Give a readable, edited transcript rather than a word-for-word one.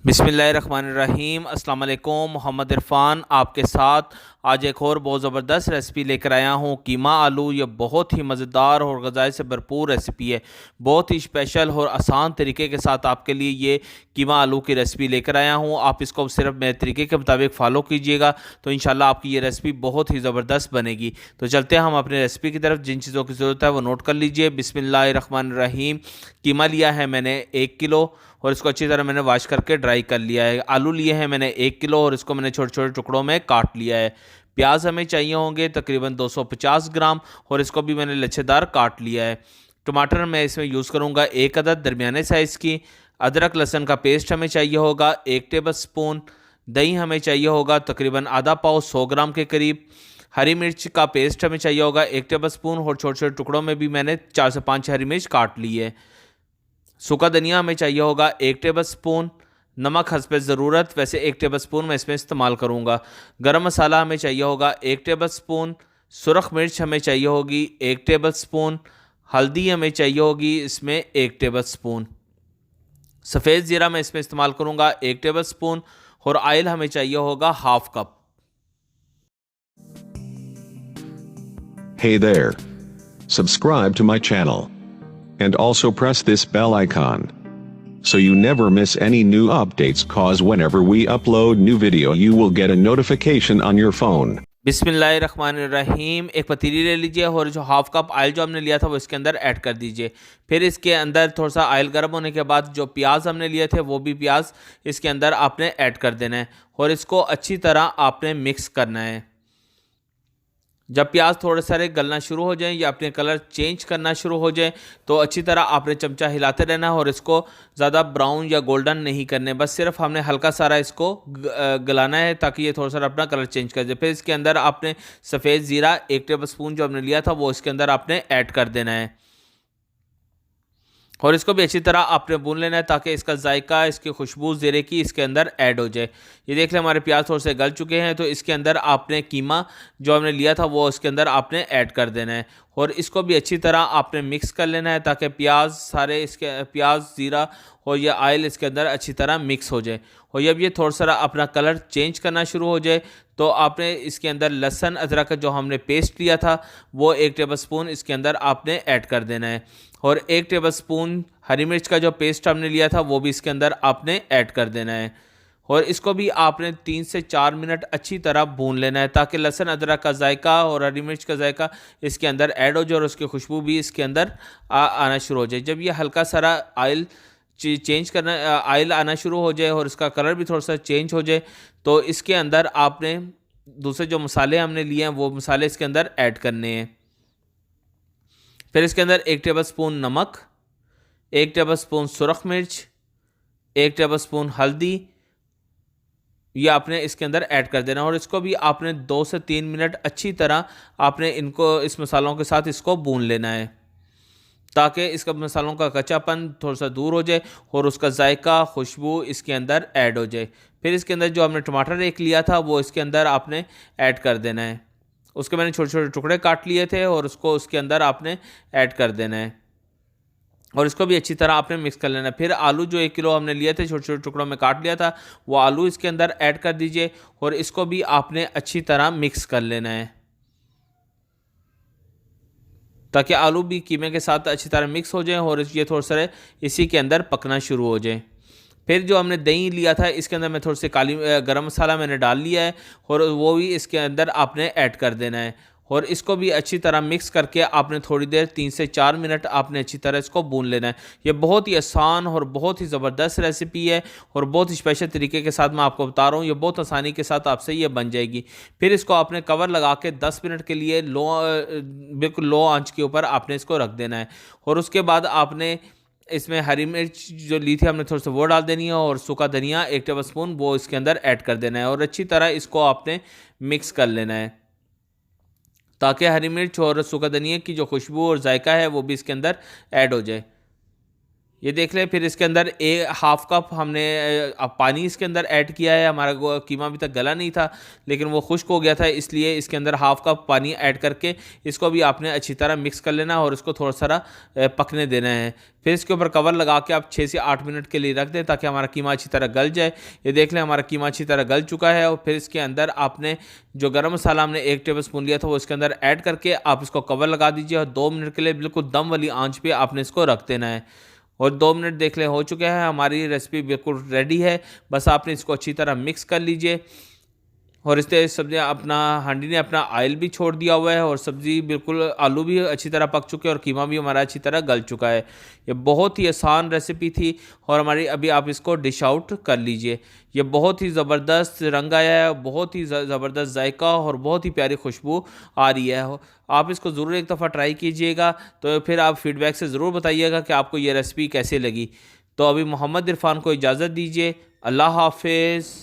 बिस्मिल्लाहिर्रहमानिर्रहीम। अस्सलाम वालेकुम। मोहम्मद इरफान आपके साथ आज एक और बहुत ज़बरदस्त रेसिपी लेकर आया हूँ, कीमा आलू। ये बहुत ही मज़ेदार और ग़िज़ाई से भरपूर रेसिपी है। बहुत ही स्पेशल और आसान तरीके के साथ आपके लिए ये कीमा आलू की रेसिपी लेकर आया हूँ। आप इसको सिर्फ मेरे तरीके के मुताबिक फ़ॉलो कीजिएगा तो इंशाल्लाह आपकी ये रेसिपी बहुत ही ज़बरदस्त बनेगी। तो चलते हैं हम अपनी रेसिपी की तरफ। जिन चीज़ों की ज़रूरत है वो नोट कर लीजिए। बिस्मिल्लाहिर्रहमानिर्रहीम। कीमा लिया है मैंने 1 किलो और इसको अच्छी तरह मैंने वॉश करके ड्राई कर लिया है। आलू लिए हैं मैंने 1 किलो और इसको मैंने छोटे छोटे टुकड़ों में काट लिया है। प्याज हमें चाहिए होंगे तकरीबन 250 ग्राम और इसको भी मैंने लच्छेदार काट लिया है। टमाटर मैं इसमें यूज़ करूँगा 1 अदद दरमियाने साइज़ की। अदरक लहसुन का पेस्ट हमें चाहिए होगा 1 टेबल स्पून। दही हमें चाहिए होगा तकरीबन आधा पाव 100 ग्राम के करीब। हरी मिर्च का पेस्ट हमें चाहिए होगा 1 टेबल स्पून और छोटे छोटे टुकड़ों में भी मैंने 4 से 5 हरी मिर्च काट ली है। सूखा धनिया हमें चाहिए होगा 1 टेबल स्पून। नमक हस्बे ज़रूरत, वैसे 1 टेबल स्पून मैं इसमें इस्तेमाल करूँगा। गरम मसाला हमें चाहिए होगा 1 टेबल स्पून। सुरख मिर्च हमें चाहिए होगी 1 टेबल स्पून। हल्दी हमें चाहिए होगी इसमें 1 टेबल स्पून। सफ़ेद ज़ीरा मैं इसमें इस्तेमाल करूँगा 1 टेबल स्पून और ऑयल हमें चाहिए होगा half cup. Hey there. Subscribe to my channel. And also press this bell icon. So you never miss any new updates, cause whenever we upload new video you will get a notification on your phone. बिस्मिल्लाहिर्रहमानिर्रहीम। एक पतीली ले लीजिए और जो half cup oil जो हमने लिया था वो इसके अंदर ऐड कर दीजिए। फिर इसके अंदर थोड़ा सा ऑयल गर्म होने के बाद जो प्याज हमने लिए थे वो भी प्याज इसके अंदर आपने ऐड कर देना है और इसको अच्छी तरह आपने मिक्स करना है। जब प्याज थोड़े सारे गलना शुरू हो जाएं या अपने कलर चेंज करना शुरू हो जाए तो अच्छी तरह आपने चमचा हिलाते रहना है और इसको ज़्यादा ब्राउन या गोल्डन नहीं करने, बस सिर्फ हमने हल्का सारा इसको गलाना है ताकि ये थोड़ा सा अपना कलर चेंज कर दे। फिर इसके अंदर आपने सफ़ेद ज़ीरा 1 टेबल स्पून जो हमने लिया था वो इसके अंदर आपने ऐड कर देना है और इसको भी अच्छी तरह आपने भून लेना है ताकि इसका जायका, इसकी खुशबू ज़ीरे की इसके अंदर ऐड हो जाए। ये देख लें हमारे प्याज थोड़े से गल चुके हैं तो इसके अंदर आपने कीमा जो हमने लिया था वो इसके अंदर आपने ऐड कर देना है और इसको भी अच्छी तरह आपने मिक्स कर लेना है ताकि प्याज सारे इसके प्याज ज़ीरा और ये ऑयल इसके अंदर अच्छी तरह मिक्स हो जाए। और जब ये थोड़ा सा अपना कलर चेंज करना शुरू हो जाए तो आपने इसके अंदर लहसुन अदरक जो हमने पेस्ट लिया था वो 1 टेबल स्पून इसके अंदर आपने ऐड कर देना है और 1 टेबल स्पून हरी मिर्च का जो पेस्ट हमने लिया था वो भी इसके अंदर आपने ऐड कर देना है और इसको भी आपने 3 से 4 मिनट अच्छी तरह भून लेना है ताकि लहसुन अदरक का जायका और हरी मिर्च का जायका इसके अंदर ऐड हो जाए और उसकी खुशबू भी इसके अंदर आना शुरू हो जाए। जब ये हल्का सारा ऑयल चेंज करना ऑयल आना शुरू हो जाए और इसका कलर भी थोड़ा सा चेंज हो जाए तो इसके अंदर आपने दूसरे जो मसाले हमने लिए हैं वो मसाले इसके अंदर ऐड करने हैं। फिर इसके अंदर 1 टेबल स्पून नमक, 1 टेबल स्पून सुरख मिर्च, 1 टेबल स्पून हल्दी ये आपने इसके अंदर ऐड कर देना और इसको भी आपने 2 से 3 मिनट अच्छी तरह आपने इनको इस मसालों के साथ इसको भून लेना है ताकि इसका मसालों का कच्चापन थोड़ा सा दूर हो जाए और उसका जायका, खुशबू इसके अंदर ऐड हो जाए। फिर इसके अंदर जो हमने टमाटर एक लिया था वो इसके अंदर आपने ऐड कर देना है। उसके मैंने छोटे छोटे टुकड़े काट लिए थे और उसको उसके अंदर आपने ऐड कर देना है और इसको भी अच्छी तरह आपने मिक्स कर लेना है। फिर आलू जो 1 किलो हमने लिए थे छोटे छोटे टुकड़ों में काट लिया था वो आलू इसके अंदर ऐड कर दीजिए और इसको भी आपने अच्छी तरह मिक्स कर लेना है ताकि आलू भी कीमे के साथ अच्छी तरह मिक्स हो जाए और ये थोड़ा सा इसी के अंदर पकना शुरू हो जाए। फिर जो हमने दही लिया था इसके अंदर मैं थोड़ी सी काली गरम मसाला मैंने डाल लिया है और वो भी इसके अंदर आपने ऐड कर देना है और इसको भी अच्छी तरह मिक्स करके आपने थोड़ी देर 3 से 4 मिनट आपने अच्छी तरह इसको भून लेना है। ये बहुत ही आसान और बहुत ही ज़बरदस्त रेसिपी है और बहुत ही स्पेशल तरीके के साथ मैं आपको बता रहा हूँ। ये बहुत आसानी के साथ आपसे ये बन जाएगी। फिर इसको आपने कवर लगा के 10 मिनट के लिए बिल्कुल लो आंच के ऊपर आपने इसको रख देना है और उसके बाद आपने इसमें हरी मिर्च जो ली थी हमने थोड़ा सा वो डाल देनी है और सूखा धनिया 1 टेबल स्पून वो इसके अंदर ऐड कर देना है और अच्छी तरह इसको आपने मिक्स कर लेना है ताकि हरी मिर्च और सूखा धनिया की जो खुशबू और जायका है वो भी इसके अंदर ऐड हो जाए। ये देख लें। फिर इसके अंदर हाफ कप हमने अब पानी इसके अंदर ऐड किया है। हमारा कीमा अभी तक गला नहीं था, लेकिन वो खुश्क हो गया था, इसलिए इसके अंदर हाफ कप पानी ऐड करके इसको भी आपने अच्छी तरह मिक्स कर लेना और इसको थोड़ा सा पकने देना है। फिर इसके ऊपर कवर लगा के आप 6 से 8 मिनट के लिए रख दें ताकि हमारा कीमा अच्छी तरह गल जाए। ये देख लें हमारा कीमा अच्छी तरह गल चुका है। और फिर इसके अंदर आपने जो गरम मसाला हमने 1 टेबलस्पून लिया था वो इसके अंदर ऐड करके आप इसको कवर लगा दीजिए और 2 मिनट के लिए बिल्कुल दम वाली आंच पे आपने इसको रख देना है। और 2 मिनट देख लें हो चुके हैं, हमारी रेसिपी बिल्कुल रेडी है। बस आपने इसको अच्छी तरह मिक्स कर लीजिए। और इस तरह सब्ज़ी अपना हांडी ने अपना ऑयल भी छोड़ दिया हुआ है और सब्ज़ी बिल्कुल आलू भी अच्छी तरह पक चुके हैं और कीमा भी हमारा अच्छी तरह गल चुका है। ये बहुत ही आसान रेसिपी थी और हमारी अभी आप इसको डिश आउट कर लीजिए। ये बहुत ही ज़बरदस्त रंग आया है, बहुत ही ज़बरदस्त जायका और बहुत ही प्यारी खुशबू आ रही है। आप इसको ज़रूर एक दफ़ा ट्राई कीजिएगा, तो फिर आप फीडबैक से ज़रूर बताइएगा कि आपको ये रेसिपी कैसे लगी। तो अभी मोहम्मद इरफान को इजाज़त दीजिए। अल्लाह हाफिज़।